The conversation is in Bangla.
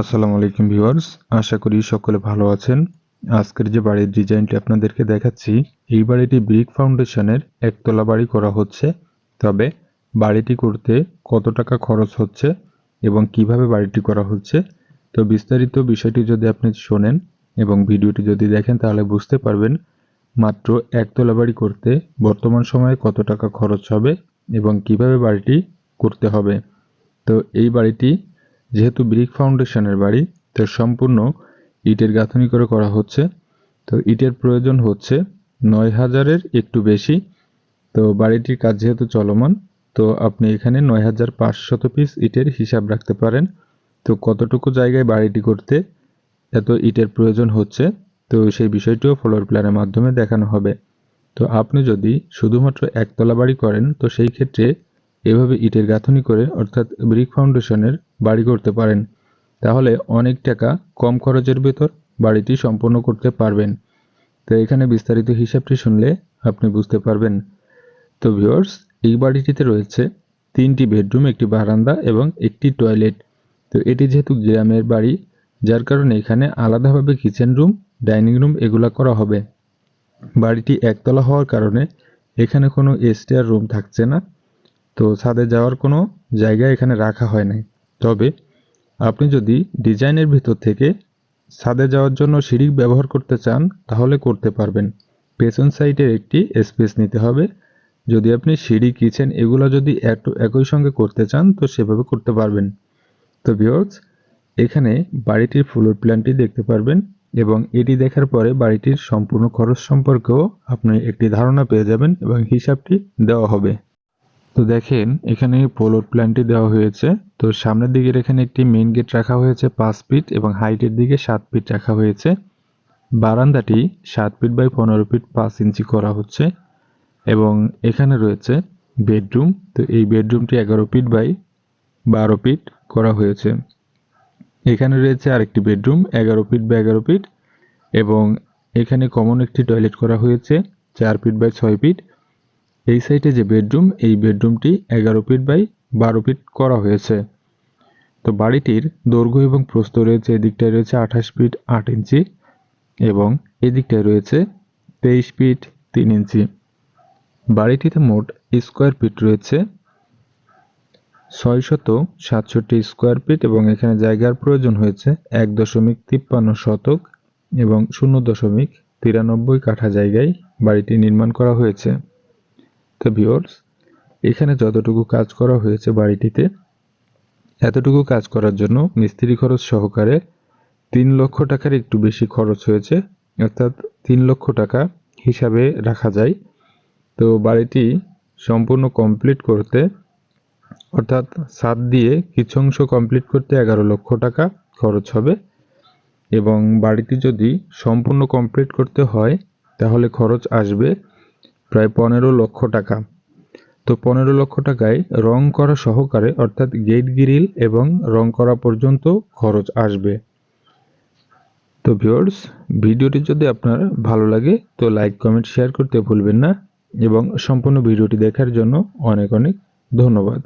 আসসালামু আলাইকুম ভিউয়ার্স, আশা করি সকলে ভালো আছেন। আজকের যে বাড়ির ডিজাইনটি আপনাদেরকে দেখাচ্ছি, এই বাড়িটি ব্রিক ফাউন্ডেশনের একতলা বাড়ি করা হচ্ছে। তবে বাড়িটি করতে কত টাকা খরচ হচ্ছে এবং কিভাবে বাড়িটি করা হচ্ছে, তো বিস্তারিত বিষয়টি যদি আপনি শোনেন এবং ভিডিওটি যদি দেখেন তাহলে বুঝতে পারবেন মাত্র একতলা বাড়ি করতে বর্তমান সময়ে কত টাকা খরচ হবে এবং কিভাবে বাড়িটি করতে হবে। তো এই বাড়িটি যেহেতু ব্রিক ফাউন্ডেশনের বাড়ি, তো সম্পূর্ণ ইটের গাঁথনি করে করা হচ্ছে। তো ইটের প্রয়োজন হচ্ছে ৯,০০০-এর একটু বেশি। তো বাড়িটির কাজ যেহেতু চলমান, তো আপনি এখানে ৯,৫০০ পিস ইটের হিসাব রাখতে পারেন। তো কতটুকু জায়গায় বাড়িটি করতে এত ইটের প্রয়োজন হচ্ছে, তো সেই বিষয়টিও ফ্লোর প্ল্যানের মাধ্যমে দেখানো হবে। তো আপনি যদি শুধুমাত্র একতলা বাড়ি করেন, তো সেই ক্ষেত্রে এভাবে ইটের গাঁথনি করে অর্থাৎ ব্রিক ফাউন্ডেশনের বাড়ি করতে পারেন। তাহলে অনেক টাকা কম খরচের ভেতর বাড়িটি সম্পন্ন করতে পারবেন। তো এখানে বিস্তারিত হিসাবটি শুনলে আপনি বুঝতে পারবেন। তো ভিউয়ার্স, এই বাড়িটিতে রয়েছে 3টি বেডরুম, একটি বারান্দা এবং একটি টয়লেট। তো এটি যেহেতু গ্রামের বাড়ি, যার কারণে এখানে আলাদাভাবে কিচেন রুম, ডাইনিং রুম এগুলা করা হবে। বাড়িটি একতলা হওয়ার কারণে এখানে কোনো স্টেয়ার রুম থাকছে না। তো ছাদে যাওয়ার কোনো জায়গা এখানে রাখা হয় নাই। তবে আপনি যদি ডিজাইনের ভিতর থেকে ছাদে যাওয়ার জন্য সিঁড়ি ব্যবহার করতে চান তাহলে করতে পারবেন। পেছন সাইডের একটি স্পেস নিতে হবে। যদি আপনি সিঁড়ি, কিচেন এগুলো যদি একই সঙ্গে করতে চান তো সেভাবে করতে পারবেন। তো ভিউয়ার্স, এখানে বাড়িটির ফ্লোর প্ল্যানটি দেখতে পারবেন এবং এটি দেখার পরে বাড়িটির সম্পূর্ণ খরচ সম্পর্কেও আপনি একটি ধারণা পেয়ে যাবেন এবং হিসাবটি দেওয়া হবে। তো দেখেন এখানে ফ্লোর প্ল্যানটি দেওয়া হয়েছে। তো সামনের দিকের এখানে একটি মেইন গেট রাখা হয়েছে 5 ফিট এবং হাইটের দিকে 7 ফিট রাখা হয়েছে। বারান্দাটি 7 ফিট বাই 15 ফিট 5 ইঞ্চি করা হচ্ছে এবং এখানে রয়েছে বেডরুম। তো এই বেডরুমটি 11 ফিট বাই 12 ফিট করা হয়েছে। এখানে রয়েছে আরেকটি বেডরুম 11 ফিট বাই 11 ফিট এবং এখানে কমন একটি টয়লেট করা হয়েছে 4 ফিট বাই 6 ফিট। এই সাইডে যে বেডরুম, এই বেডরুমটি 11 ফিট বাই 12 ফিট করা হয়েছে। তো বাড়িটির দৈর্ঘ্য এবং প্রস্থ রয়েছে, এদিকটায় রয়েছে 28 ফিট 8 ইঞ্চি এবং এদিকটায় রয়েছে 23 ফিট 3 ইঞ্চি। বাড়িটিতে মোট স্কোয়ার ফিট রয়েছে 667 স্কোয়ার ফিট এবং এখানে জায়গার প্রয়োজন হয়েছে 1.53 শতক এবং 0.93 কাঠা জায়গায় বাড়িটি নির্মাণ করা হয়েছে। তো ভিউয়ার্স, এখানে যতটুকু কাজ করা হয়েছে বাড়িটিতে, এতটুকু কাজ করার জন্য মিস্ত্রি খরচ সহকারে 3 লক্ষ টাকার একটু বেশি খরচ হয়েছে, অর্থাৎ 3 লক্ষ টাকা হিসাবে রাখা যায়। তো বাড়িটি সম্পূর্ণ কমপ্লিট করতে, অর্থাৎ ছাদ দিয়ে কিছু অংশ কমপ্লিট করতে 11 লক্ষ টাকা খরচ হবে এবং বাড়িটি যদি সম্পূর্ণ কমপ্লিট করতে হয় তাহলে খরচ আসবে প্রায় 15 লক্ষ টাকা। তো 15 লক্ষ টাকায় রং করা সহকারে, অর্থাৎ গেট গ্রিল এবং রং করা পর্যন্ত খরচ আসবে। তো ভিউয়ার্স, ভিডিওটি যদি আপনার ভালো লাগে তো লাইক, কমেন্ট, শেয়ার করতে ভুলবেন না এবং সম্পূর্ণ ভিডিওটি দেখার জন্য অনেক অনেক ধন্যবাদ।